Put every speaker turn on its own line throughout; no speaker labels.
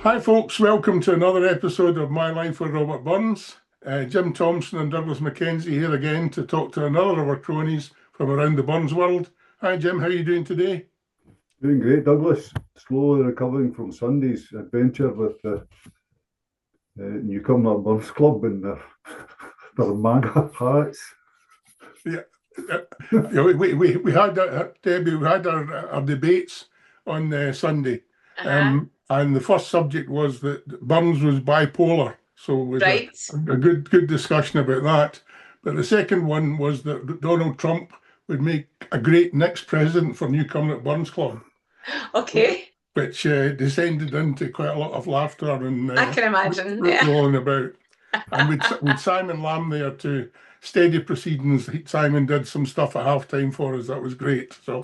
Hi folks, welcome to another episode of My Life with Robert Burns. Jim Thompson and Douglas Mackenzie here again to talk to another of our cronies from around the Burns world. Hi Jim, how are you doing today?
Doing great, Douglas. Slowly recovering from Sunday's adventure with the Newcomer Burns Club and their MAGA hats.
Yeah, we had Debbie, we had our debates on Sunday, and the first subject was that Burns was bipolar, so it was
Right.
a good discussion about that. But the second one was that Donald Trump would make a great next president for Newcomer at Burns Club,
Okay.
which descended into quite a lot of laughter and
I can imagine. Yeah.
rolling about. And with Simon Lamb there to steady proceedings. Simon did some stuff at halftime for us. That was great. So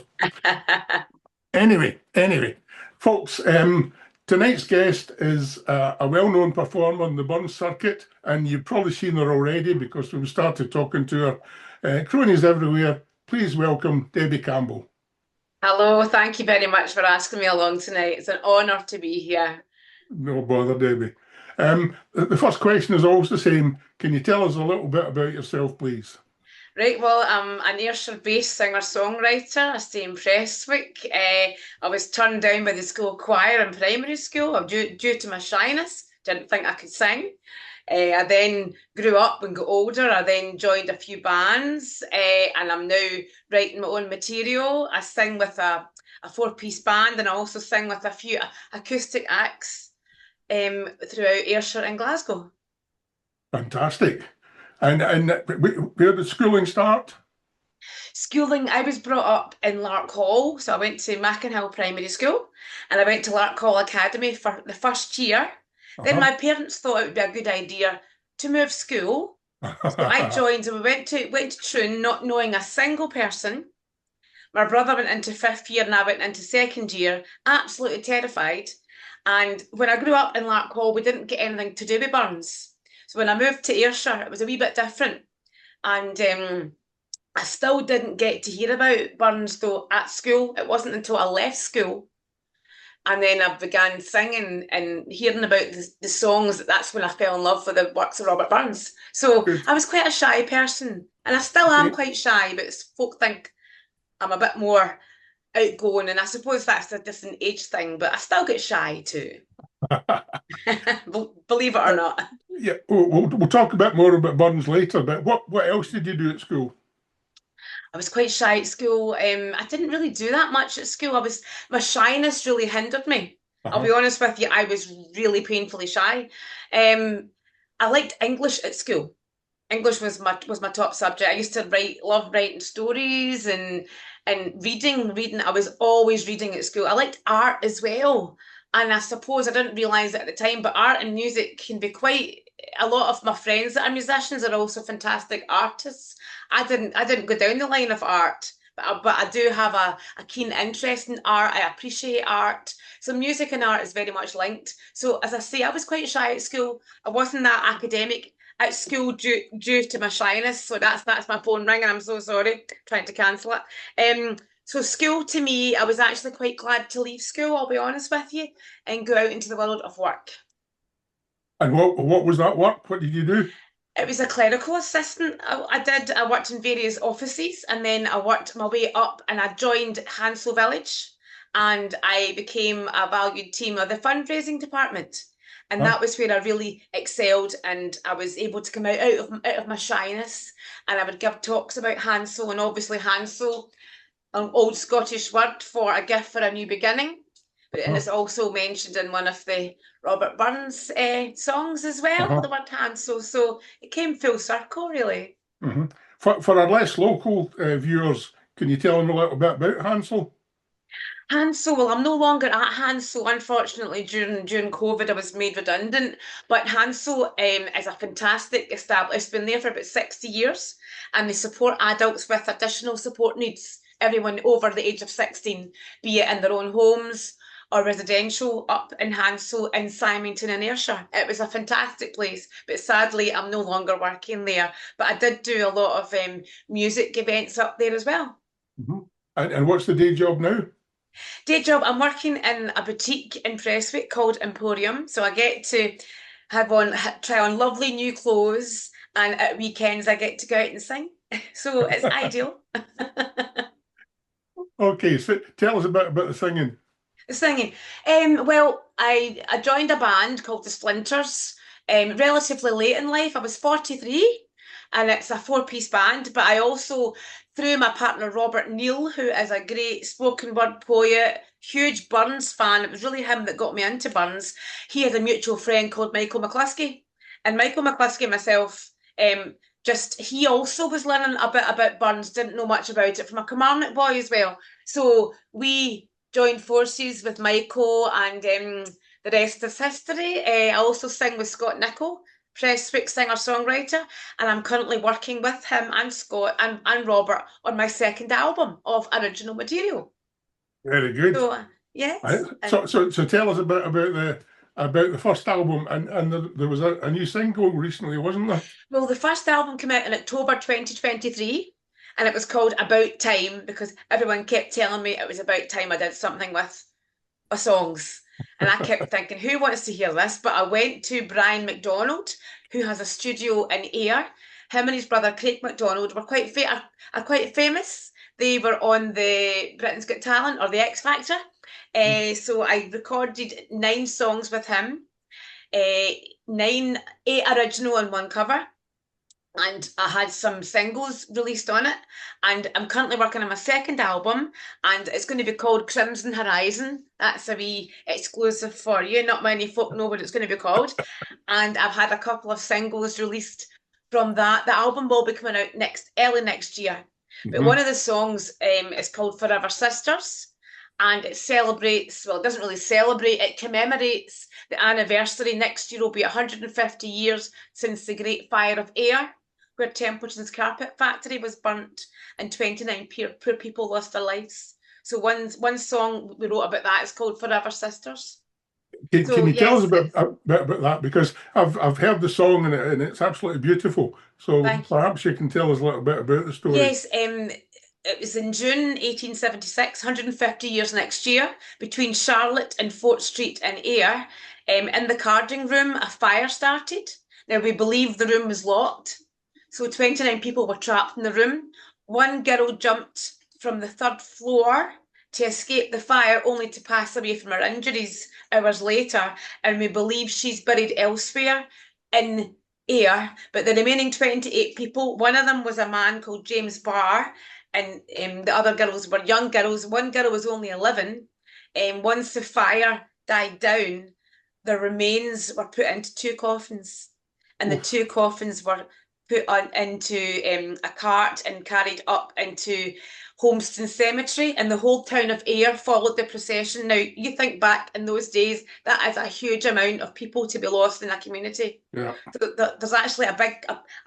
anyway, folks, tonight's guest is a well-known performer on the Burns circuit, and you've probably seen her already because we've started talking to her. Cronies everywhere. Please welcome Debbie Campbell.
Hello, thank you very much for asking me along tonight. It's an honour to be here.
No bother, Debbie. The first question is always the same. Can you tell us a little bit about yourself, please?
Right, well, I'm an Ayrshire-based singer-songwriter. I stay in Prestwick. I was turned down by the school choir in primary school due to my shyness. Didn't think I could sing. I then grew up and got older. I then joined a few bands, and I'm now writing my own material. I sing with a four-piece band, and I also sing with a few acoustic acts throughout Ayrshire and Glasgow.
Fantastic. And where did schooling start?
Schooling, I was brought up in Lark Hall, so I went to Mackinhill Primary School, and I went to Lark Hall Academy for the first year. Then my parents thought it would be a good idea to move school. So I joined and we went to Troon not knowing a single person. My brother went into fifth year and I went into second year, absolutely terrified. And when I grew up in Lark Hall, we didn't get anything to do with Burns. So when I moved to Ayrshire, it was a wee bit different. And I still didn't get to hear about Burns though at school. It wasn't until I left school. And then I began singing and hearing about the songs. That's when I fell in love with the works of Robert Burns. So I was quite a shy person. And I still am quite shy, but folk think I'm a bit more outgoing. And I suppose that's a different age thing, but I still get shy too. Believe it or not.
Yeah, we'll talk a bit more about Burns later, but what else did you do at school?
I was quite shy at school. I didn't really do that much at school. My shyness really hindered me. I'll be honest with you, I was really painfully shy. I liked English at school. English was my top subject. I used to love writing stories and reading. I was always reading at school. I liked art as well. And I suppose I didn't realise it at the time, but art and music can be a lot of my friends that are musicians are also fantastic artists. I didn't go down the line of art, but I do have a keen interest in art. I appreciate art. So music and art is very much linked. So as I say, I was quite shy at school. I wasn't that academic at school due to my shyness. So that's my phone ringing. I'm so sorry, trying to cancel it. So school to me, I was actually quite glad to leave school, I'll be honest with you, and go out into the world of work.
And what was that work? What did you do?
It was a clerical assistant. I worked in various offices and then I worked my way up and I joined Hansel Village and I became a valued team of the fundraising department. And that was where I really excelled and I was able to come out of my shyness and I would give talks about Hansel, and obviously Hansel, an old Scottish word for a gift for a new beginning. And it's also mentioned in one of the Robert Burns songs as well, the word Hansel. So it came full circle, really.
For our less local viewers, can you tell them a little bit about Hansel?
Hansel, well, I'm no longer at Hansel, unfortunately. During COVID, I was made redundant. But Hansel is a fantastic establishment. It's been there for about 60 years, and they support adults with additional support needs. Everyone over the age of 16, be it in their own homes or residential, up in Hansel in Symington in Ayrshire. It was a fantastic place, but sadly I'm no longer working there. But I did do a lot of music events up there as well.
And what's the day job now?
Day job, I'm working in a boutique in Prestwick called Emporium. So I get to try on lovely new clothes, and at weekends I get to go out and sing. So it's ideal.
Okay, so tell us about the singing.
Singing. Well, I joined a band called the Splinters relatively late in life. I was 43 and it's a four-piece band, but I also, through my partner Robert Neal, who is a great spoken word poet, huge Burns fan, it was really him that got me into Burns. He had a mutual friend called Michael McCluskey. And Michael McCluskey and myself, just he also was learning a bit about Burns, didn't know much about it from a Kilmarnock boy as well. So we joined forces with Michael, and the rest is history. I also sing with Scott Nichol, Prestwick singer-songwriter, and I'm currently working with him and Scott and Robert on my second album of original material.
Very good.
So yes.
So tell us about the first album, and there was a new single recently, wasn't there?
Well, the first album came out in October 2023, and it was called About Time because everyone kept telling me it was about time I did something with my songs. And I kept thinking, who wants to hear this? But I went to Brian McDonald, who has a studio in Ayr. Him and his brother Craig McDonald were are quite famous. They were on the Britain's Got Talent or the X Factor. So I recorded 9 songs with him, 8 original and 1 cover. And I had some singles released on it. And I'm currently working on my second album, and it's going to be called Crimson Horizon. That's a wee exclusive for you. Not many folk know what it's going to be called. And I've had a couple of singles released from that. The album will be coming out early next year. But one of the songs is called Forever Sisters. And it celebrates, well, it doesn't really celebrate, it commemorates the anniversary. Next year will be 150 years since the Great Fire of Ayr, where Templeton's carpet factory was burnt and 29 poor people lost their lives. So one song we wrote about that is called Forever Sisters.
Can you tell us about that? Because I've heard the song and it's absolutely beautiful. So perhaps you can tell us a little bit about the story.
Yes, it was in June 1876, 150 years next year, between Charlotte and Fort Street in Ayr. In the carding room, a fire started. Now, we believe the room was locked. So 29 people were trapped in the room. One girl jumped from the 3rd floor to escape the fire, only to pass away from her injuries hours later. And we believe she's buried elsewhere in Ayr. But the remaining 28 people, one of them was a man called James Barr, and the other girls were young girls. One girl was only 11. Once the fire died down, the remains were put into 2 coffins, and the 2 coffins were put into a cart and carried up into Homestead Cemetery, and the whole town of Ayr followed the procession. Now, you think back in those days, that is a huge amount of people to be lost in a community.
Yeah.
So there's actually a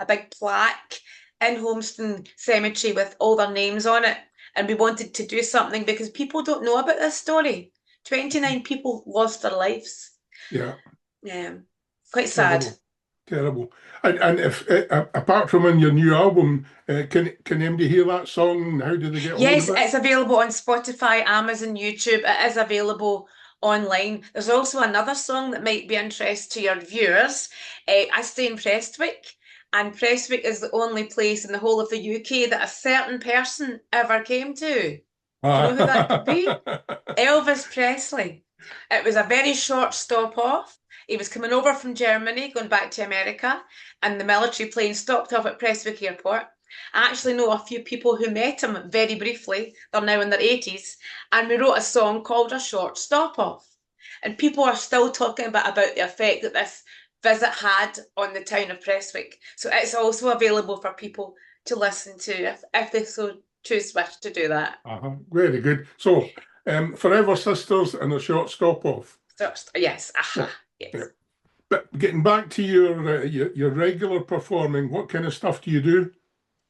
big plaque in Homestead Cemetery with all their names on it, and we wanted to do something because people don't know about this story. 29 people lost their lives.
Yeah.
Yeah. Quite sad.
Terrible. And if apart from in your new album, can anybody hear that song? How do they get hold of it?
Yes, it's available on Spotify, Amazon, YouTube. It is available online. There's also another song that might be interest to your viewers. I stay in Prestwick, and Prestwick is the only place in the whole of the UK that a certain person ever came to. Do you know who that could be? Elvis Presley. It was a very short stop off. He was coming over from Germany, going back to America, and the military plane stopped off at Prestwick Airport. I actually know a few people who met him very briefly. They're now in their 80s. And we wrote a song called A Short Stop Off. And people are still talking about the effect that this visit had on the town of Prestwick. So it's also available for people to listen to if they so choose wish to do that.
Very good. So, Forever Sisters and A Short Stop Off.
Yes. Yes.
Yeah. But getting back to your regular performing, what kind of stuff do you do?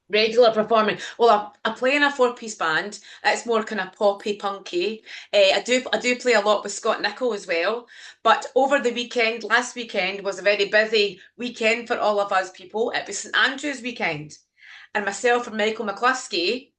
Regular performing. Well, I play in a 4-piece band. It's more kind of poppy, punky. I do play a lot with Scott Nichol as well. But over the weekend, last weekend was a very busy weekend for all of us people. It was St Andrew's weekend, and myself and Michael McCluskey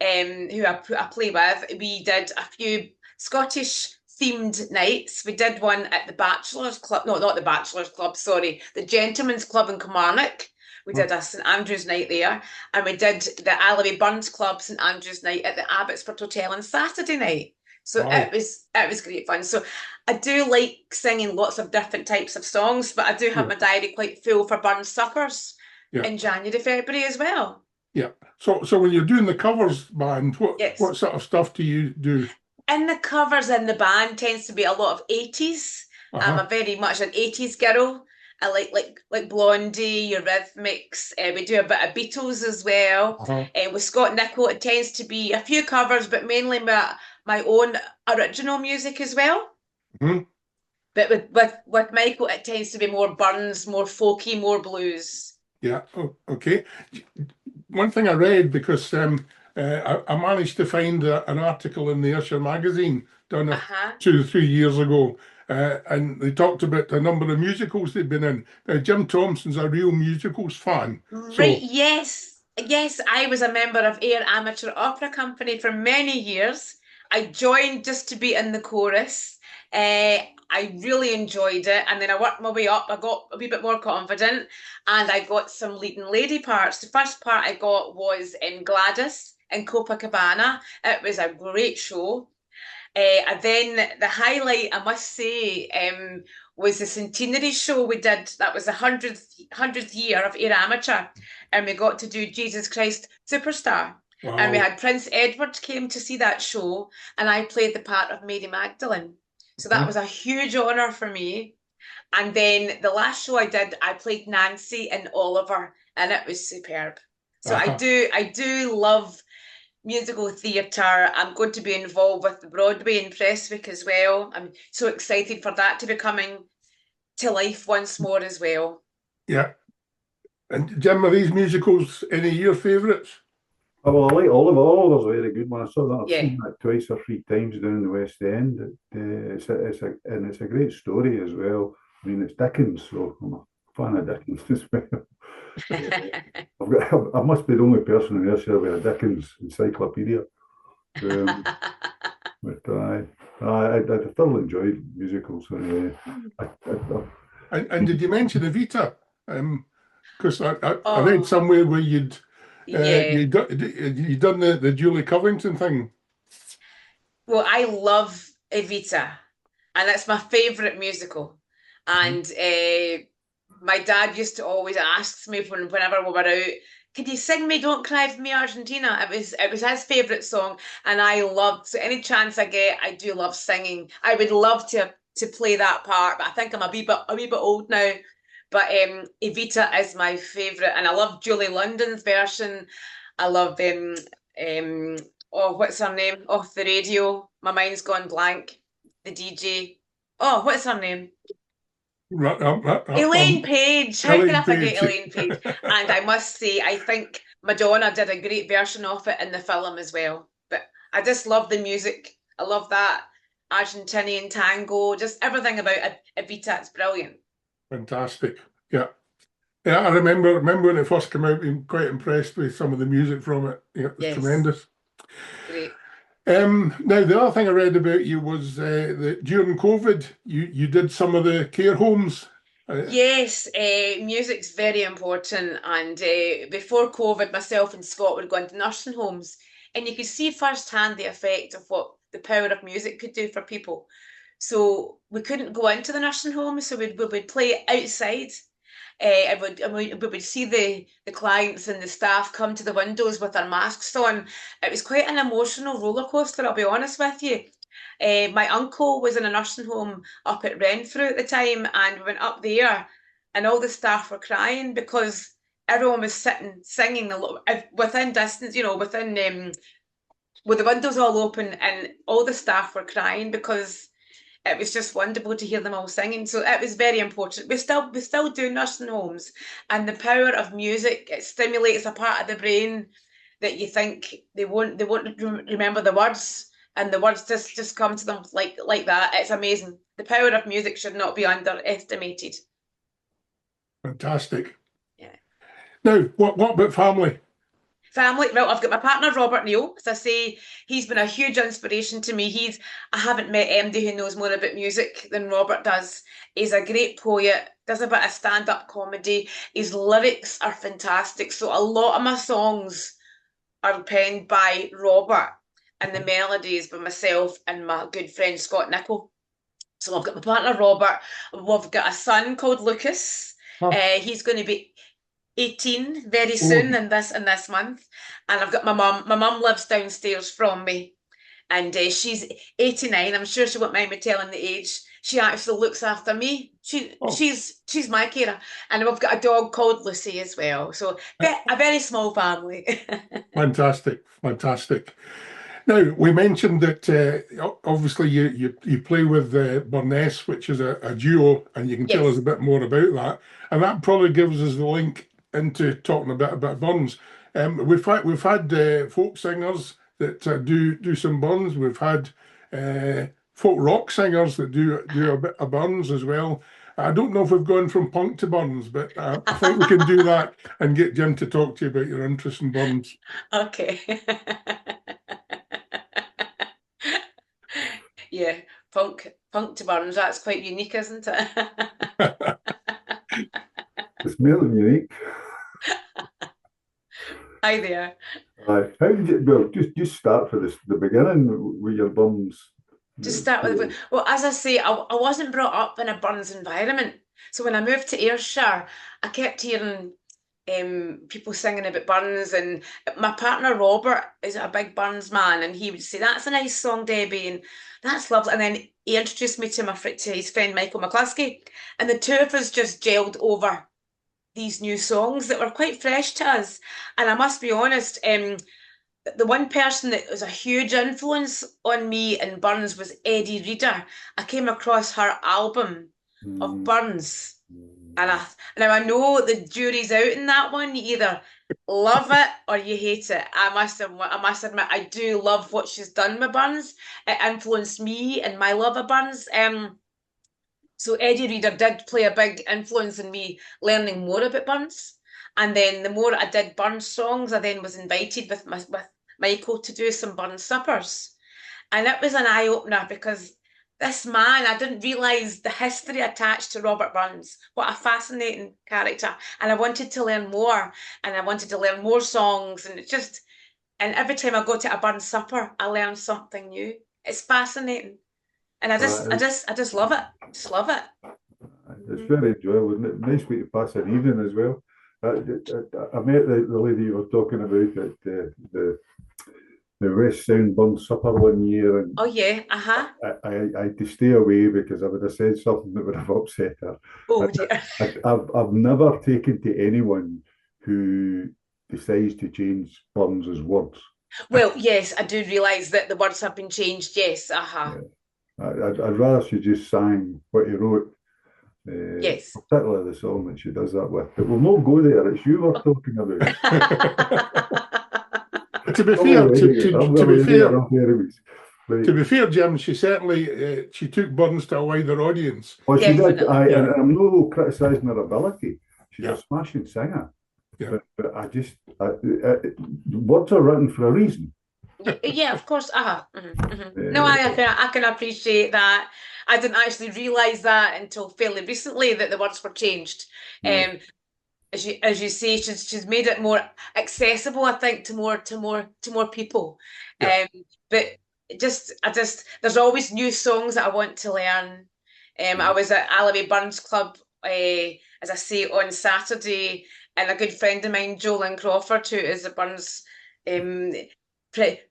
who I play with, we did a few Scottish themed nights. We did one at the Bachelor's Club, no, not the Bachelor's Club, sorry, the Gentleman's Club in Kilmarnock. We did a St Andrews night there, and we did the Alloway Burns Club St Andrews night at the Abbotsford Hotel on Saturday night. So
Wow.
it was great fun. So I do like singing lots of different types of songs, but I do have
Yeah.
my diary quite full for Burns Suckers
Yeah.
in January, February as well.
Yeah. So when you're doing the covers band,
Yes.
what sort of stuff do you do?
In the covers in the band tends to be a lot of 80s. I'm
Uh-huh.
a very much an 80s girl. I like Blondie, Eurythmics. We do a bit of Beatles as well.
Uh-huh.
With Scott Nichol, it tends to be a few covers, but mainly my own original music as well.
Mhm.
But with Michael, it tends to be more Burns, more folky, more blues.
Yeah. Okay. One thing I read, because I managed to find an article in the Usher magazine done
Uh-huh.
2 or 3 years ago, and they talked about a number of musicals they've been in. Jim Thompson's a real musicals fan.
Right, yes. Yes, I was a member of Ayr Amateur Opera Company for many years. I joined just to be in the chorus. I really enjoyed it, and then I worked my way up. I got a wee bit more confident, and I got some leading lady parts. The first part I got was in Gladys in Copacabana. It was a great show. And then the highlight, I must say, was the centenary show we did. That was the hundredth year of Ayr Amateur, and we got to do Jesus Christ Superstar.
Wow.
And we had Prince Edward came to see that show, and I played the part of Mary Magdalene. So that was a huge honour for me. And then the last show I did, I played Nancy in Oliver, and it was superb. So I do love musical theatre. I'm going to be involved with the Broadway in Prestwick as well. I'm so excited for that to be coming to life once more as well.
Yeah. And Jim, are these musicals any of your favourites?
Oh, well, I like Oliver's a very good one. I saw that. I've
Yeah.
seen that 2 or 3 times down in the West End. It's a great story as well. I mean, it's Dickens, so I'm a fan of Dickens as well. I must be the only person in Ayrshire with a Dickens encyclopedia. But I thoroughly enjoyed musicals.
And did you mention Evita? Because I read
Oh,
somewhere where you'd
yeah.
you'd done the Julie Covington thing.
Well, I love Evita, and it's my favourite musical. And my dad used to always ask me whenever we were out, "Could you sing me 'Don't Cry for Me, Argentina'?" It was his favourite song, and I loved. So any chance I get, I do love singing. I would love to play that part, but I think I'm a wee bit old now. But Evita is my favourite, and I love Julie London's version. I love oh, what's her name? Off the radio. My mind's gone blank. The DJ. Oh, what's her name? Elaine Page. How can I forget Elaine Page? And I must say, I think Madonna did a great version of it in the film as well. But I just love the music. I love that Argentinian tango, just everything about Evita. It's brilliant.
Fantastic. Yeah. Yeah, I remember when it first came out, being quite impressed with some of the music from it. Yeah, it was
Yes.
tremendous.
Great.
Now, the other thing I read about you was that during COVID, you did some of the care homes.
Yes, music's very important. And before COVID, myself and Scott were going to nursing homes, and you could see firsthand the effect of what the power of music could do for people. So we couldn't go into the nursing home, so we would play outside. And we would see the clients and the staff come to the windows with their masks on. It was quite an emotional roller coaster, I'll be honest with you. My uncle was in a nursing home up at Renfrew at the time, and we went up there, and all the staff were crying because everyone was sitting singing within distance, within with the windows all open, and all the staff were crying because it was just wonderful to hear them all singing. So it was very important. We still do nursing homes, and the power of music, it stimulates a part of the brain that you think they won't remember the words, and the words just come to them like that. It's amazing. The power of music should not be underestimated.
Fantastic.
Yeah.
Now, what about family?
Family. Well, I've got my partner Robert Neal. As I say, he's been a huge inspiration to me. I haven't met anybody who knows more about music than Robert does. He's a great poet, does a bit of stand-up comedy. His lyrics are fantastic. So a lot of my songs are penned by Robert, and the melodies by myself and my good friend Scott Nichol. So I've got my partner Robert. We've got a son called Lucas.
Huh.
He's going to be 18 very
Oh.
soon in this month. And I've got my mum. My mum lives downstairs from me, and she's 89. I'm sure she won't mind me telling the age. She actually looks after me.
Oh.
She's my carer. And we've got a dog called Lucy as well. So a very small family.
Fantastic, fantastic. Now, we mentioned that obviously you play with Burness, which is a duo, and you can tell
Yes.
us a bit more about that. And that probably gives us the link into talking a bit about Burns. We've had folk singers that do some Burns. We've had folk rock singers that do a bit of Burns as well. I don't know if we've gone from punk to Burns, but I think we can do that and get Jim to talk to you about your interest in Burns.
Okay. Yeah, punk to Burns, that's quite unique, isn't it?
It's more than unique.
Hi there.
How did you, well, just start for the beginning with your Burns.
Just start with, well, as I say, I wasn't brought up in a Burns environment. So when I moved to Ayrshire, I kept hearing people singing about Burns, and my partner Robert is a big Burns man, and he would say, "That's a nice song, Debbie," and "That's lovely." And then he introduced me to his friend Michael McCluskey, and the two of us just gelled over these new songs that were quite fresh to us. And I must be honest, the one person that was a huge influence on me in Burns was Eddie Reader. I came across her album of Burns, and I know the jury's out in that one. You either love it or you hate it. I must admit, I do love what she's done with Burns. It influenced me and my love of Burns. So Eddie Reader did play a big influence in me learning more about Burns. And then the more I did Burns songs, I then was invited with Michael to do some Burns suppers. And it was an eye-opener because this man, I didn't realise the history attached to Robert Burns. What a fascinating character. And I wanted to learn more, and I wanted to learn more songs. And and every time I go to a Burns supper, I learn something new. It's fascinating. And I just love it. Just love it.
It's very enjoyable, isn't it? Nice way to pass an evening as well. I met the lady you were talking about at the West Sound Burns supper one year, and
oh yeah,
I had to stay away because I would have said something that would have upset her.
Oh dear.
I've never taken to anyone who decides to change Burns's words.
Well, yes, I do realise that the words have been changed. Yes,
Yeah. I'd rather she just sang what he wrote.
Yes.
Particularly the song that she does that with. But we'll not go there. It's you we're talking about.
To be fair, Jim, she certainly she took Burns to a wider audience.
Oh, she did.
Yeah.
And I'm not criticising her ability. She's
Yeah.
a smashing singer.
Yeah.
But words are written for a reason.
Yeah, of course. No, I can appreciate that. I didn't actually realise that until fairly recently that the words were changed. As you say, she's made it more accessible, I think, to more people.
Yeah.
But there's always new songs that I want to learn. I was at Alloway Burns Club, as I say, on Saturday, and a good friend of mine, Jolyn Crawford, who is a Burns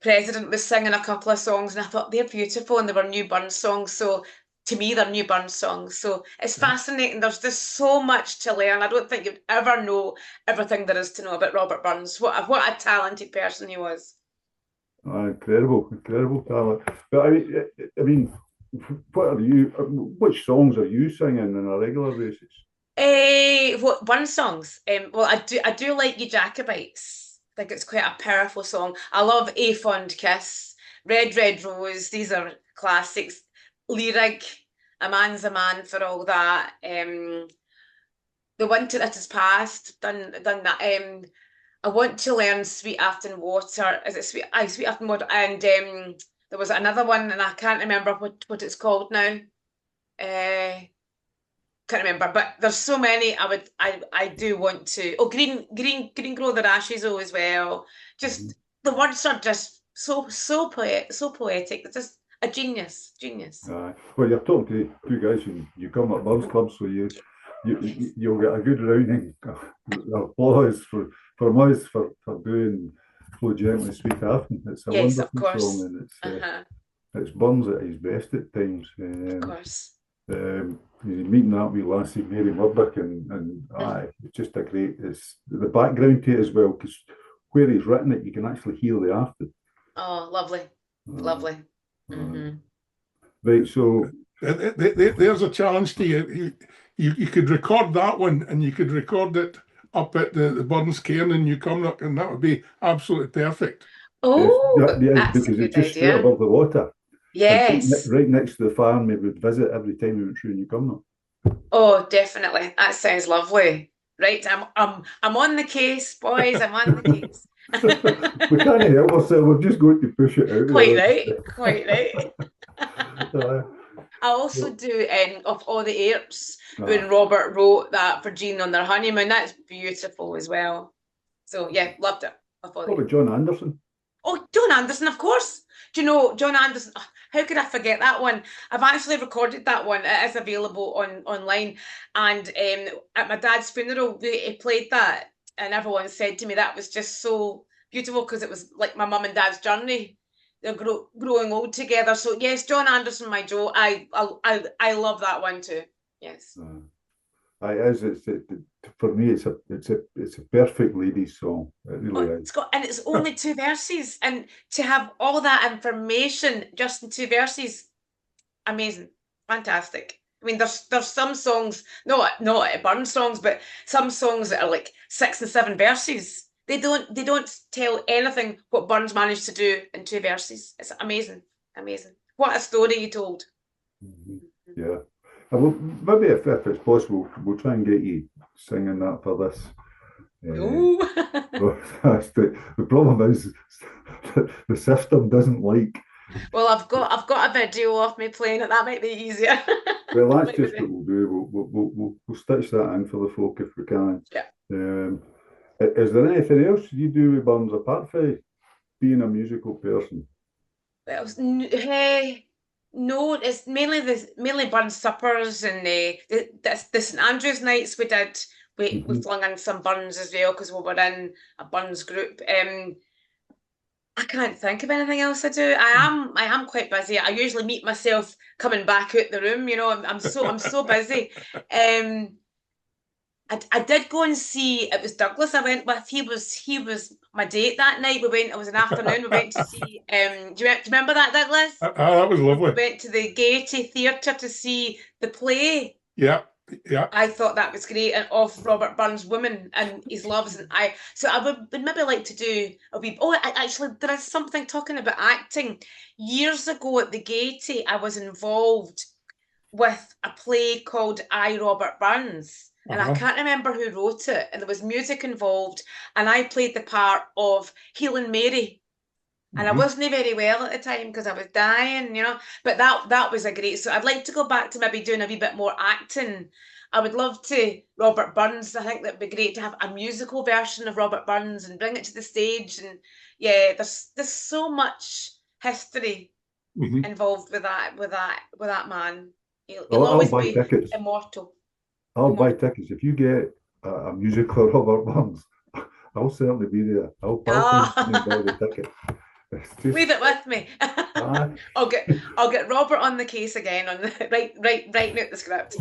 president, was singing a couple of songs, and I thought they're beautiful, and they were new Burns songs. So to me, they're new Burns songs. So it's fascinating. There's just so much to learn. I don't think you'd ever know everything there is to know about Robert Burns. What a talented person he was.
Incredible talent. But I mean, which songs are you singing on a regular basis?
What Burns songs? Well, I do like You Jacobites. I think it's quite a powerful song. I love A Fond Kiss, Red Red Rose. These are classics. Lyric, A Man's a Man for All That. The Winter That Has Passed, done that. I want to learn Sweet Afton Water. Is it Sweet? Sweet Afton Water. And there was another one, and I can't remember what it's called now. Can't remember, but there's so many. I do want to. Oh, green grow the ashes oh as well.
Mhm.
Just the words are just so poetic. It's just a genius.
Well, you're talking to two guys who you come at Burns Club, so you'll get a good rounding of applause from us for doing Flow Gently Sweet Afton. It's a
Yes, of
wonderful
course.
song, and
Uh-huh,
it's Burns at his best at times.
of course.
Meeting that wee lassie Mary Murdoch, and it's just a great. It's the background to it as well, because where he's written it, you can actually hear the after.
Oh, lovely, lovely. Mm-hmm.
Right, so
There's a challenge to you. You could record that one, and you could record it up at the Burns Cairn in Newcomnock, and that would be absolutely perfect.
Oh,
yes,
that's a
because it's
good
just straight
idea.
above the water.
Yes.
Right next to the farm we would visit every time we went through Newcomnock.
Oh, definitely. That sounds lovely. Right, I'm on the case, boys. I'm on the case.
We can't help ourselves, we're just going to push it out
Quite
there.
right, quite right.
Uh,
I also do Of All the Apes when
uh,
Robert wrote that for Jean on their honeymoon. That's beautiful as well. So yeah, loved it. Of All the
what about
Apes.
John Anderson?
Oh, John Anderson, of course. Do you know John Anderson? Oh, how could I forget that one? I've actually recorded that one. It is available online. And at my dad's funeral, he played that, and everyone said to me that was just so beautiful because it was like my mum and dad's journey. They're growing old together. So yes, John Anderson, my Joe. I love that one too. Yes.
For me, it's a perfect ladies' song. It
Oh,
really is.
it's only two verses, and to have all that information just in two verses, amazing, fantastic. I mean, there's some songs, not Burn songs, but some songs that are like 6 and 7 verses. They don't tell anything what Burns managed to do in two verses. It's amazing, amazing. What a story he told.
Mhm. Yeah. Well, maybe if it's possible, we'll try and get you singing that for this.
Ooh.
The problem is the system doesn't like.
Well, I've got a video of me playing it. That might be easier.
Well, that's
Might be
just what we'll do. We'll stitch that in for the folk if we can.
Yeah.
Is there anything else you do with Burns apart from being a musical person?
Well, no, it's mainly Burns suppers and the St Andrews nights we did. We
Mhm.
flung in some Burns as well because we were in a Burns group. I can't think of anything else I do. I am quite busy. I usually meet myself coming back out the room. You know, I'm so busy. Um, I did go and see. It was Douglas. I went with. He was my date that night. We went. It was an afternoon. We went to see. Do you remember that, Douglas?
That was
We
lovely.
went to the Gaiety Theatre to see the play.
Yeah, yeah.
I thought that was great, and of Robert Burns' Woman and his loves, and I. So I would maybe like to do a wee. Oh, actually, there is something talking about acting. Years ago at the Gaiety, I was involved with a play called I, Robert Burns. And I
Uh-huh.
can't remember who wrote it, and there was music involved, and I played the part of Healing Mary. And I
Mhm.
wasn't very well at the time because I was dying, you know. But that was a great. So I'd like to go back to maybe doing a wee bit more acting. I would love to Robert Burns. I think that'd be great to have a musical version of Robert Burns and bring it to the stage. And yeah, there's so much history
Mhm.
involved with that man. He'll
I'll
always
buy
be
tickets.
immortal.
I'll buy
Immortal.
tickets if you get a musical Robert Burns. I'll certainly be there. I'll come and buy the
Ah,
ticket. It's
leave
just
it with me.
uh,
I'll get Robert on the case again on the writing out the script.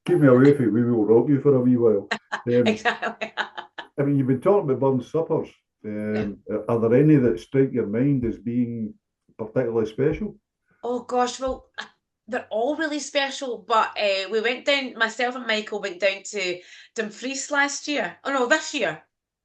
keep me away from it. We will rock you for a wee while.
Exactly.
I mean, you've been talking about Burns suppers.
Yeah.
Are there any that strike your mind as being particularly special?
Oh gosh, well, they're all really special, but we went down, myself and Michael went down to Dumfries last year. Oh no, this year.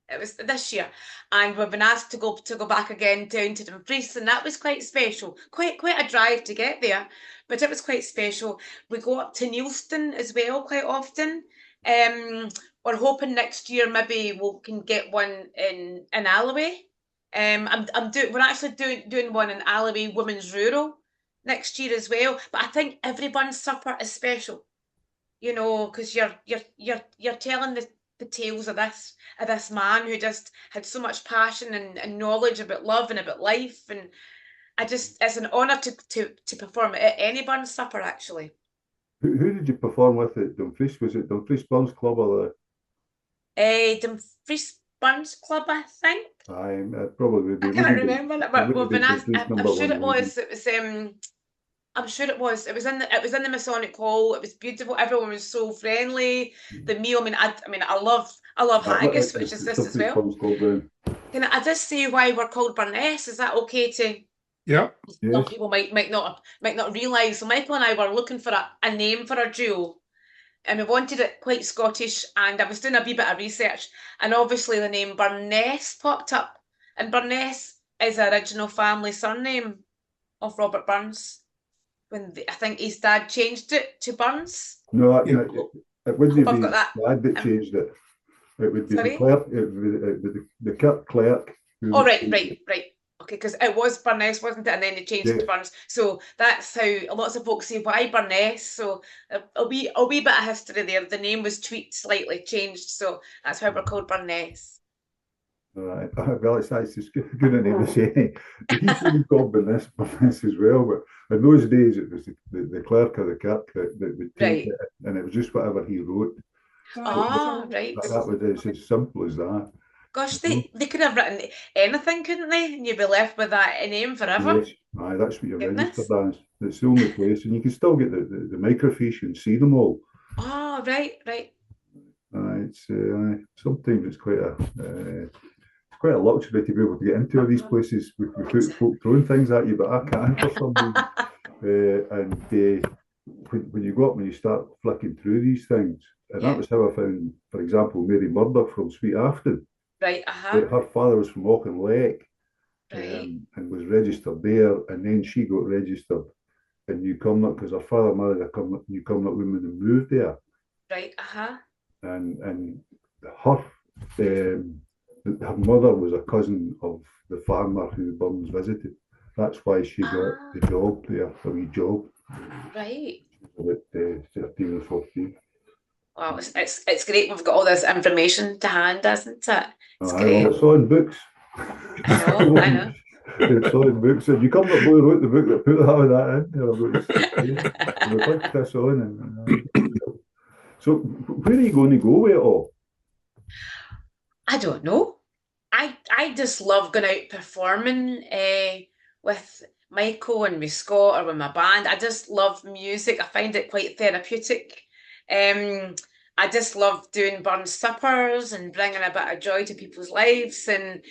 It was this year. And we've been asked to go back again down to Dumfries, and that was quite special. Quite a drive to get there, but it was quite special. We go up to Neilston as well quite often. Um, we're hoping next year maybe we can get one in Alloway. We're actually doing one in Alloway Women's Rural next year as well. But I think every bun supper is special, you know, because you're telling the tales of this man who just had so much passion and knowledge about love and about life. And it's an honour to perform at any bun supper actually.
Who did you perform with at Dumfries? Was it Dumfries Burns Club or
Dumfries Burns Club, I think.
probably
I can't remember that, but we've been asked. I'm sure it was.
It
It was. I'm sure it was. It was in the Masonic Hall. It was beautiful. Everyone was so friendly. The meal. I love haggis, which is this as well. Can I just say why we're called Burness? Is that okay to?
Yeah.
Some
Yes.
people might not realise. So Michael and I were looking for a name for our duo, and we wanted it quite Scottish. And I was doing a wee bit of research, and obviously the name Burness popped up. And Burness is the original family surname of Robert Burns. I think his dad changed it to Burns.
No,
Yeah.
it wouldn't
I've
be
got that.
Dad that changed it. It would be
Sorry?
the clerk. It would be the Kirk clerk.
Oh, right. Okay, because it was Burness, wasn't it? And then they changed it to Burns. So that's how lots of folks say, why Burness? So a wee bit of history there. The name was tweaked slightly, changed. So that's why we're called Burness.
Right. Well, it's just good name to say. He should be called Burness as well. But in those days, it was the clerk or the Kirk that would take it, and it was just whatever he wrote.
Oh, right.
That was it's as simple as that.
Gosh, they could have written anything, couldn't they? And you'd be left with that name forever.
Yes, aye, that's what you're
Goodness.
registered as. It's the only place, and you can still get the microfiche and see them all.
Oh, right.
It's sometimes it's quite a luxury to be able to get into all these places. We put folk throwing things at you, but I can't for some reason. When you go up and you start flicking through these things, and that was how I found, for example, Mary Murdoch from Sweet Afton.
Right,
Her father was from Auchinleck,
right.
and was registered there, and then she got registered in New Cumnock because her father married a New Cumnock woman and moved there.
Right,
And her mother was a cousin of the farmer who Burns visited. That's why she got the job there, a wee job.
Right.
At 13 or 14.
Wow, it's great we've got all this information to hand, isn't it? It's great.
It's all in books.
I know.
It's all in books. And you come up boy wrote the book that put that in there. And we put this on. So where are you going to go with it all?
I don't know. I just love going out performing with Michael and with Scott or with my band. I just love music. I find it quite therapeutic. I just love doing burn suppers and bringing a bit of joy to people's lives. And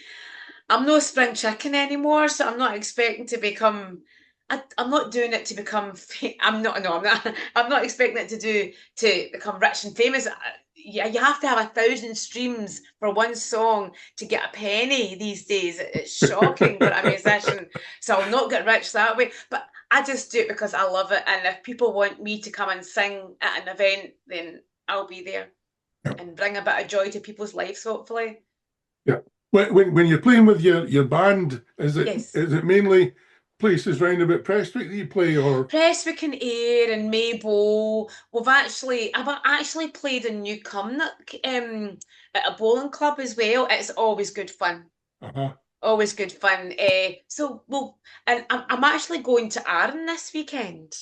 I'm no spring chicken anymore, so I'm not expecting to become. I'm not doing it to become. I'm not expecting it to become rich and famous. You have to have 1,000 streams for one song to get a penny these days. It's shocking for a musician. So I'll not get rich that way. But I just do it because I love it. And if people want me to come and sing at an event, then I'll be there and bring a bit of joy to people's lives, hopefully.
Yeah. When you're playing with your band, is it mainly places round about Prestwick that you play, or
Prestwick and Ayr and Maybole? I've actually played in New Cumnock at a bowling club as well. It's always good fun. Always good fun. And I'm actually going to Arran this weekend.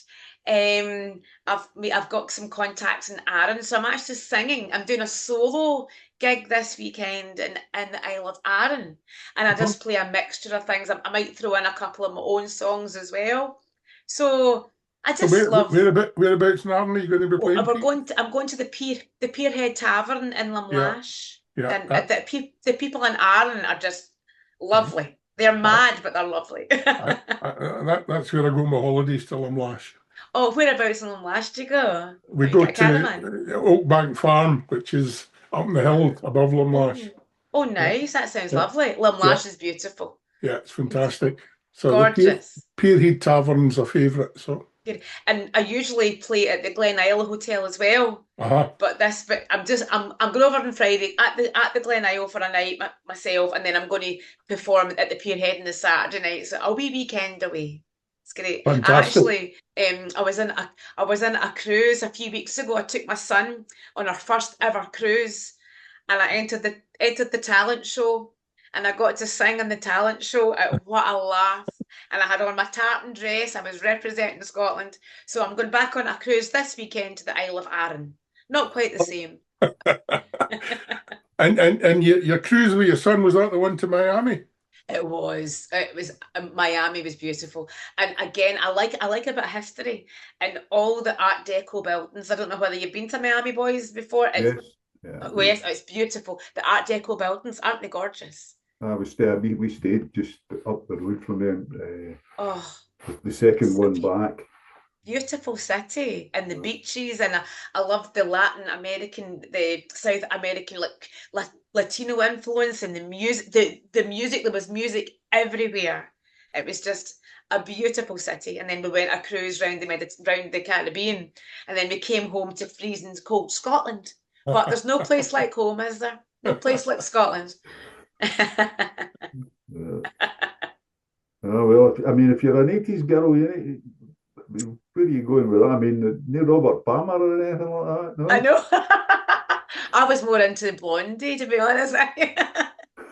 I've got some contacts in Arran, so I'm actually singing. I'm doing a solo gig this weekend in the Isle of Arran, and I just play a mixture of things. I might throw in a couple of my own songs as well. So I just love.
Whereabouts in Arran are you going to be playing?
I'm going to the Pierhead Tavern in Lumlash.
Yeah,
and the people in Arran are just lovely. They're mad, but they're lovely.
That's where I go on my holidays to Lumlash.
Oh, whereabouts in Lumlash do you go?
We go to Oakbank Farm, which is up in the hill above Lumlash.
Oh, nice. That sounds lovely. Lumlash is beautiful.
Yeah, it's fantastic. So
gorgeous.
The Pierhead Tavern's a favourite. So
And I usually play at the Glen Isle Hotel as well.
Uh-huh.
But I'm going over on Friday at the Glen Isle for a night myself, and then I'm going to perform at the Pierhead on the Saturday night. So a wee weekend away. It's great.
Fantastic.
I was in a cruise a few weeks ago. I took my son on our first ever cruise, and I entered the talent show, and I got to sing in the talent show. What a laugh! And I had on my tartan dress. I was representing Scotland. So I'm going back on a cruise this weekend to the Isle of Arran. Not quite the same.
And your cruise with your son, was that the one to Miami?
It was. Miami was beautiful, and again, I like a bit of history and all the Art Deco buildings. I don't know whether you've been to Miami, boys, before.
Yes. Yeah.
Oh, yes, it's beautiful. The Art Deco buildings, aren't they gorgeous?
We stayed just up the road from them.
Oh,
The second
so
one back.
beautiful city and the beaches, and I love the Latin American, the South American, like Latino influence, and the music. The music, there was music everywhere. It was just a beautiful city. And then we went a cruise round the Caribbean, and then we came home to freezing cold Scotland. But there's no place like home, is there? No place like Scotland.
Uh, well, I mean, if you're an 80s girl, where are you going with that? I mean, no Robert Palmer or anything like that, no?
I know. I was more into Blondie, to be honest.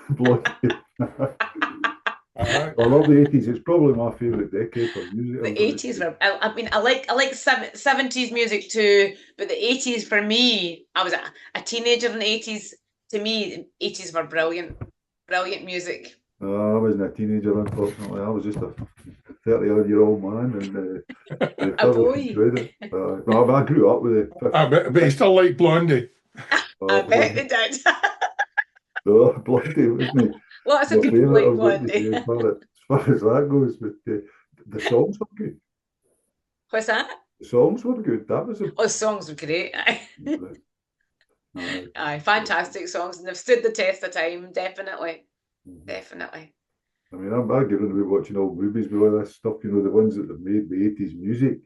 Blondie.
Uh-huh.
I love the 80s. It's probably my favourite decade for music.
The 80s were, I mean, I like 70s music too, but the 80s for me, I was a teenager in the 80s. To me, the 80s were brilliant, brilliant music.
I wasn't a teenager, unfortunately. I was just a 30-odd-year-old man, and I
A
thoroughly
boy.
enjoyed it. No, I grew up with it.
But you still like Blondie.
I bet they did.
No, Blondie wasn't
Lots
my
of people
favourite,
like
I've got to say,
Blondie.
as far as that goes. But the songs were good.
What's that?
The songs were good. That was a
Oh, the songs were great.
uh,
Aye, fantastic songs, and they've stood the test of time, definitely. Definitely.
I mean, I'm given away watching old movies with all this stuff, the ones that have made the 80s music,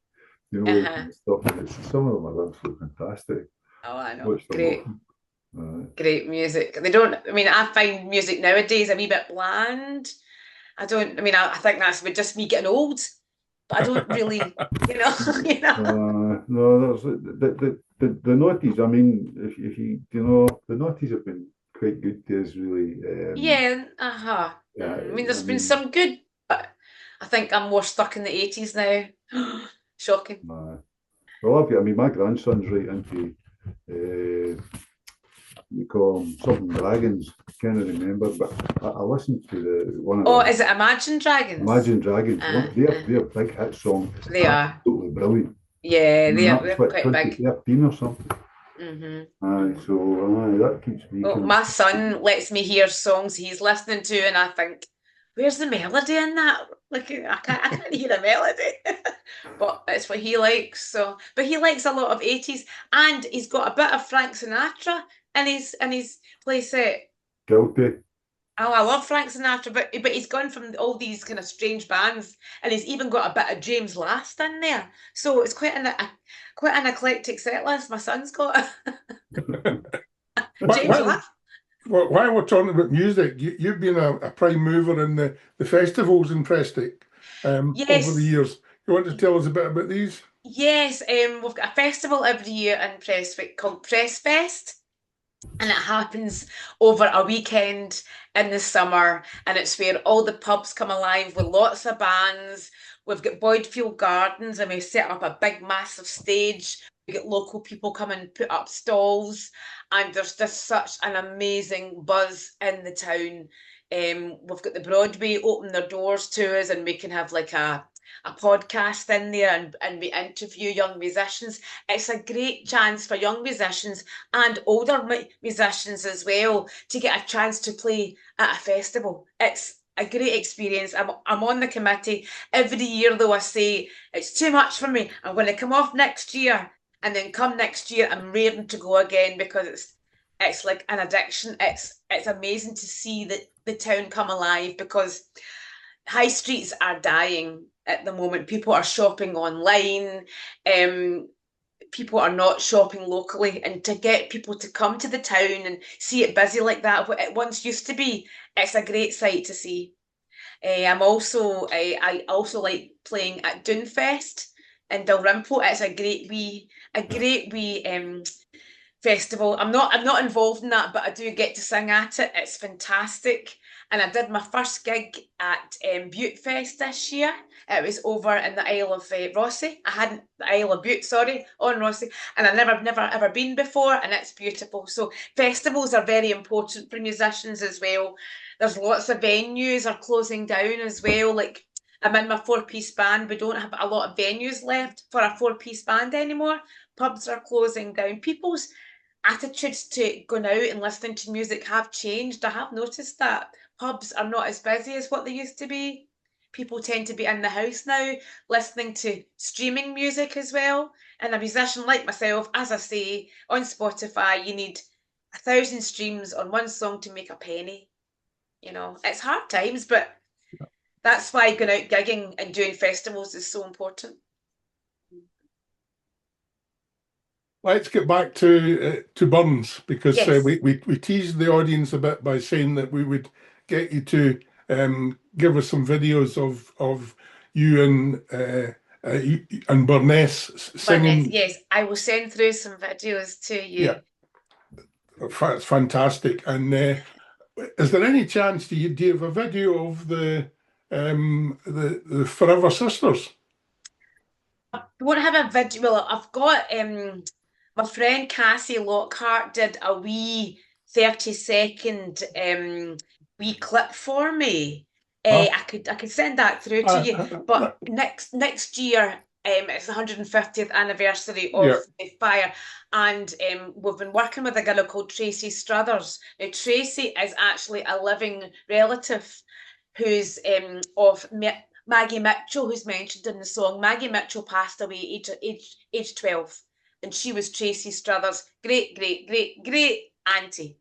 Uh-huh.
and stuff. And some of them are absolutely fantastic.
Oh, I know.
Watch them
Great.
often.
Great music. They don't, I mean, I find music nowadays a wee bit bland. I think that's with just me getting old, but I don't really,
No, that's the noughties. I mean, if the noughties have been quite good to us, really.
Yeah, uh-huh.
Yeah,
I mean, there's
I
been
mean,
some good, but I think I'm more stuck in the 80s now. Shocking.
I mean, my grandson's right into you call them something dragons. Can't remember, but I listened to the one of
Oh,
the
is it Imagine Dragons?
Imagine Dragons.
Uh,
Their big hit song is
They are.
absolutely brilliant.
Yeah,
And
they're
that's like
quite big.
2013 or something. So that keeps me.
Well, my son lets me hear songs he's listening to, and I think, where's the melody in that? Like, I can't hear a melody. But it's what he likes. But he likes a lot of 80s, and he's got a bit of Frank Sinatra in his playset.
Guilty.
Oh, I love Frank Sinatra, but he's gone from all these kind of strange bands, and he's even got a bit of James Last in there. So it's quite an eclectic set list my son's got. James Last.
While we're talking about music, you've been a prime mover in the festivals in Prestwick over
Yes.
the years. You want to tell us a bit about these?
Yes, we've got a festival every year in Prestwick called Press Fest, and it happens over a weekend in the summer, and it's where all the pubs come alive with lots of bands. We've got Boydfield Gardens, and we set up a big, massive stage. We get local people come and put up stalls, and there's just such an amazing buzz in the town. We've got the Broadway open their doors to us, and we can have like a podcast in there, and we interview young musicians. It's a great chance for young musicians and older musicians as well to get a chance to play at a festival. It's a great experience. I'm on the committee. Every year, though, I say it's too much for me. I'm going to come off next year, and then come next year, I'm raring to go again, because it's like an addiction. It's amazing to see the town come alive, because high streets are dying. at the moment. People are shopping online. People are not shopping locally, and to get people to come to the town and see it busy like that, what it once used to be, it's a great sight to see. I also like playing at Doonfest in Dalrymple. It's a great wee festival. I'm not involved in that, but I do get to sing at it. It's fantastic. And I did my first gig at Butte Fest this year. It was over in the Isle of Rossi. I hadn't the Isle of Butte, sorry, on Rossi, and I've never ever been before, and it's beautiful. So festivals are very important for musicians as well. There's lots of venues are closing down as well. Like I'm in my four-piece band. We don't have a lot of venues left for a four-piece band anymore. Pubs are closing down. People's attitudes to going out and listening to music have changed. I have noticed that pubs are not as busy as what they used to be. People tend to be in the house now, listening to streaming music as well. And a musician like myself, as I say, on Spotify, you need 1,000 streams on one song to make a penny. You know, it's hard times, but that's why going out gigging and doing festivals is so important.
Let's get back to Burns, because
Yes.
we teased the audience a bit by saying that we would get you to give us some videos of you and Burness singing.
But yes, I will send through some videos to you.
Yeah, it's fantastic. And is there any chance do you have a video of the Forever Sisters?
I won't have a video. Well, I've got my friend Cassie Lockhart did a wee 30-second wee clip for me. I could send that through to you. But next year, it's the 150th anniversary of the fire, and we've been working with a girl called Tracy Struthers. Now, Tracy is actually a living relative who's of Maggie Mitchell, who's mentioned in the song. Maggie Mitchell passed away age 12, and she was Tracy Struthers' great auntie.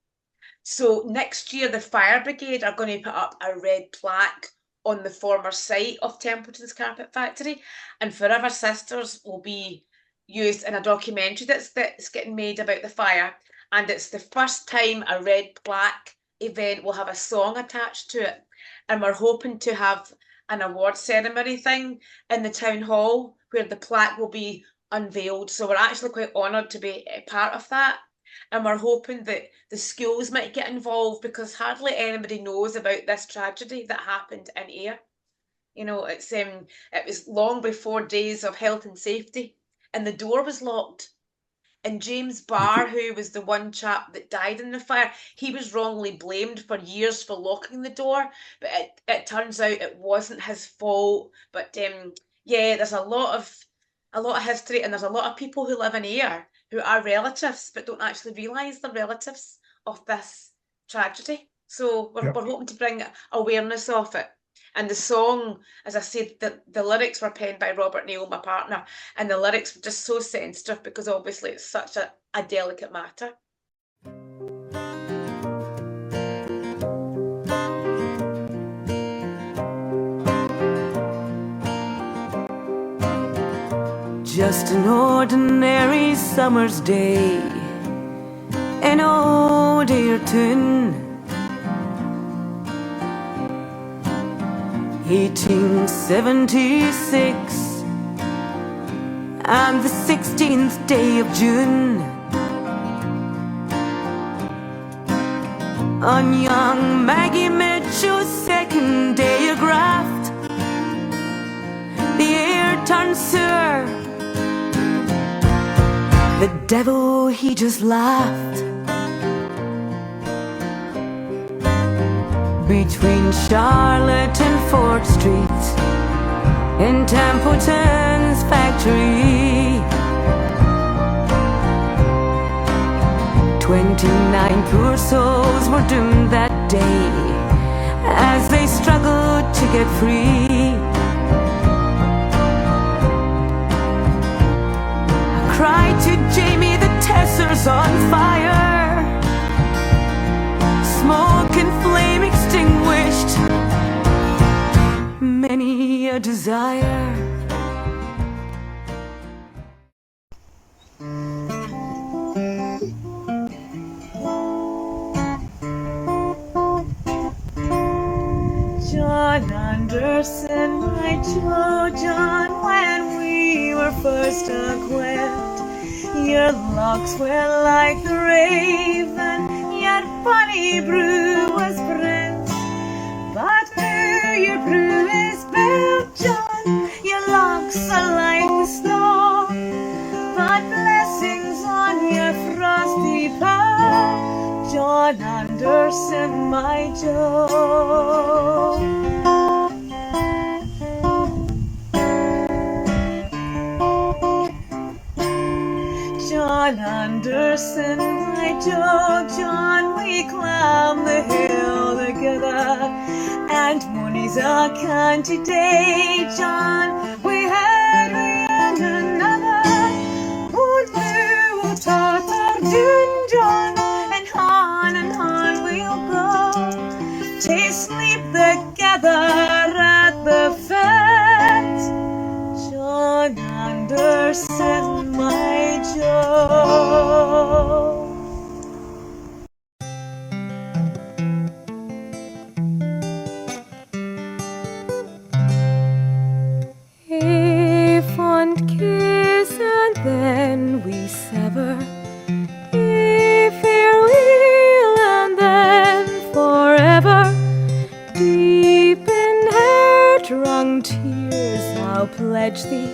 So next year, the Fire Brigade are going to put up a red plaque on the former site of Templeton's Carpet Factory, and Forever Sisters will be used in a documentary that's getting made about the fire, and it's the first time a red plaque event will have a song attached to it, and we're hoping to have an award ceremony thing in the town hall where the plaque will be unveiled. So we're actually quite honoured to be a part of that. And we're hoping that the schools might get involved, because hardly anybody knows about this tragedy that happened in Ayr. You know, it was long before days of health and safety, and the door was locked. And James Barr, who was the one chap that died in the fire, he was wrongly blamed for years for locking the door, but it turns out it wasn't his fault. But yeah, there's a lot of history, and there's a lot of people who live in Ayr who are relatives but don't actually realise they're relatives of this tragedy. So we're hoping to bring awareness of it. And the song, as I said, the lyrics were penned by Robert Neal, my partner, and the lyrics were just so sensitive because obviously it's such a delicate matter.
Just an ordinary summer's day in old Ayrton, 1876, and the 16th day of June. On young Maggie Mitchell's second day of graft, the air turned sour. The devil, he just laughed. Between Charlotte and Fort Street, in Templeton's factory, 29 poor souls were doomed that day as they struggled to get free. I cried to Jamie, the Tesser's on fire, smoke and flame extinguished. many a desire. John Anderson, my Joe John, when we were first acquainted, your locks were like the raven, your bonny brew was brent. But now your brew is built, John, your locks are like the snow. But blessings on your frosty path, John Anderson, my Joe. John Anderson, my Joe John, we climb the hill together, and money's a canty day, John, we had one another. Oh, do we'll totter doon, John, and on we'll go, to sleep together at the fete. John Anderson, my Joe. A fond kiss and then we sever, a farewell and then forever. Deep in heart-wrung tears I'll pledge thee,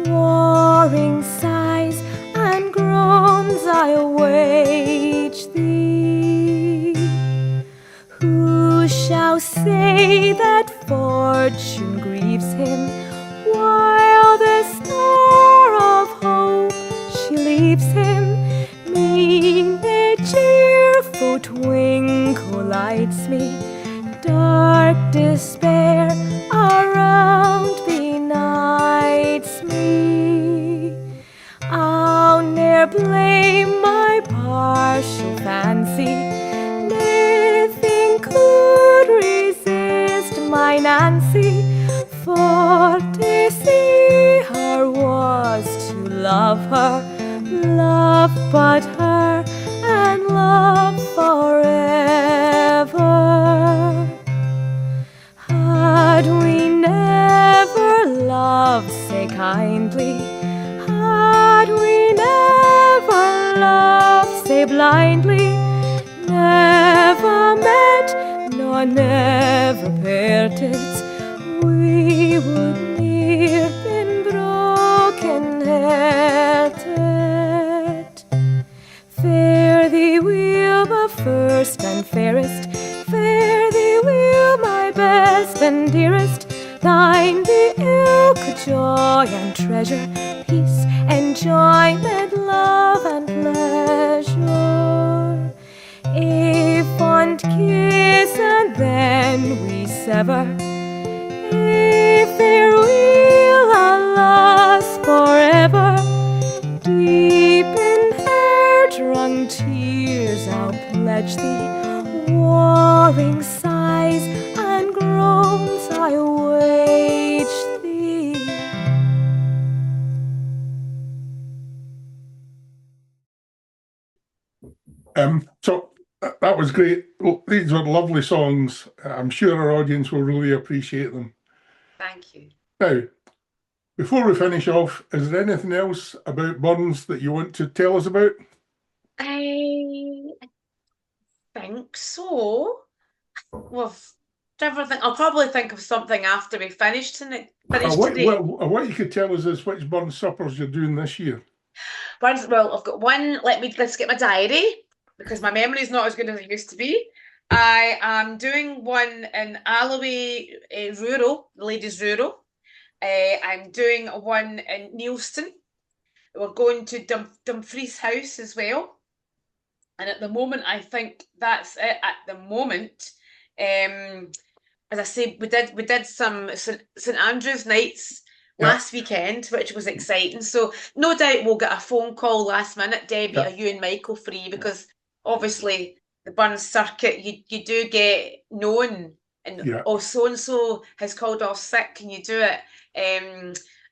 warring sighs and groans I'll wage thee. Who shall say that fortune grieves him, while the star of hope she leaves him? Me a cheerful twinkle lights me, dark despair around benights me. I'll ne'er blame my partial fancy, nothing could resist my Nancy, for to see her was to love her, love but her, and love forever. Had we never loved so kindly, had we never loved so blindly, never met nor never parted, we would ne'er been broken hearted. Fare thee well, my first and fairest, fare thee well, my best and dearest, thine be ilk joy and treasure, peace, enjoyment, love and pleasure. A fond kiss and then we sever, a farewell, alas, forever. Deep in heart-wrung tears I'll pledge thee, warring sighs and groans I wage thee.
So that was great. Well, these were lovely songs. I'm sure our audience will really appreciate them.
Thank you.
Now, before we finish off, is there anything else about Burns that you want to tell us about?
I think so. Well, everything. I'll probably think of something after we finish today.
What you could tell us is which Burns suppers you're doing this year.
Burns, well, I've got one. Let's get my diary, because my memory is not as good as it used to be. I am doing one in Alloway Rural, the ladies' rural. I'm doing one in Neilston. We're going to Dumfries House as well. And at the moment, I think that's it. At the moment, as I say, we did some St Andrew's nights last weekend, which was exciting. So no doubt we'll get a phone call last minute, Debbie, are you and Michael free? Because obviously the Burns circuit, you do get known and
Yeah.
oh, so and so has called off sick. Can you do it?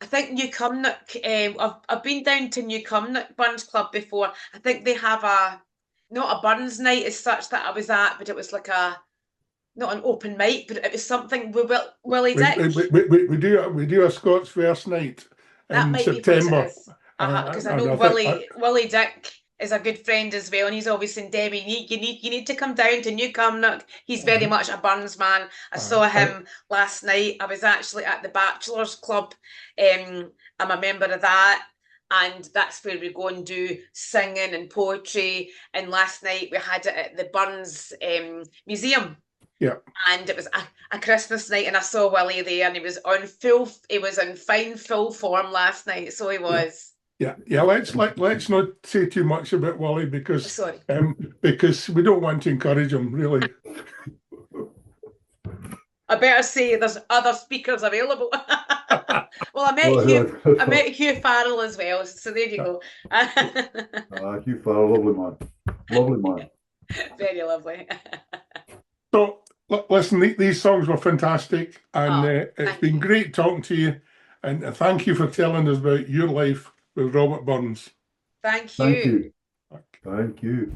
I think New Cumnock. I've been down to New Cumnock Burns Club before. I think they have not a Burns night as such that I was at, but it was like not an open mic, but it was something with Willie Dick.
We do a Scots verse night
That
in
might be what it
September.
is. Because I know
and I think
Willie Dick is a good friend as well, and he's always saying, Debbie, you need to come down to New Cumnock. He's very much a Burns man. I saw him last night. I was actually at the Bachelors Club. I'm a member of that, and that's where we go and do singing and poetry. And last night we had it at the Burns Museum.
Yeah.
And it was a Christmas night, and I saw Willie there, and he was in fine full form last night. So he was.
Yeah. Let's not say too much about Willie because
Sorry.
Because we don't want to encourage him really.
I better say there's other speakers available. Well, I met Hugh Farrell as well, so there you go.
Hugh Farrell, lovely man.
Very lovely.
So listen, these songs were fantastic, and it's been great talking to you, and thank you for telling us about your life with Robert Burns.
Thank you.
Thank you.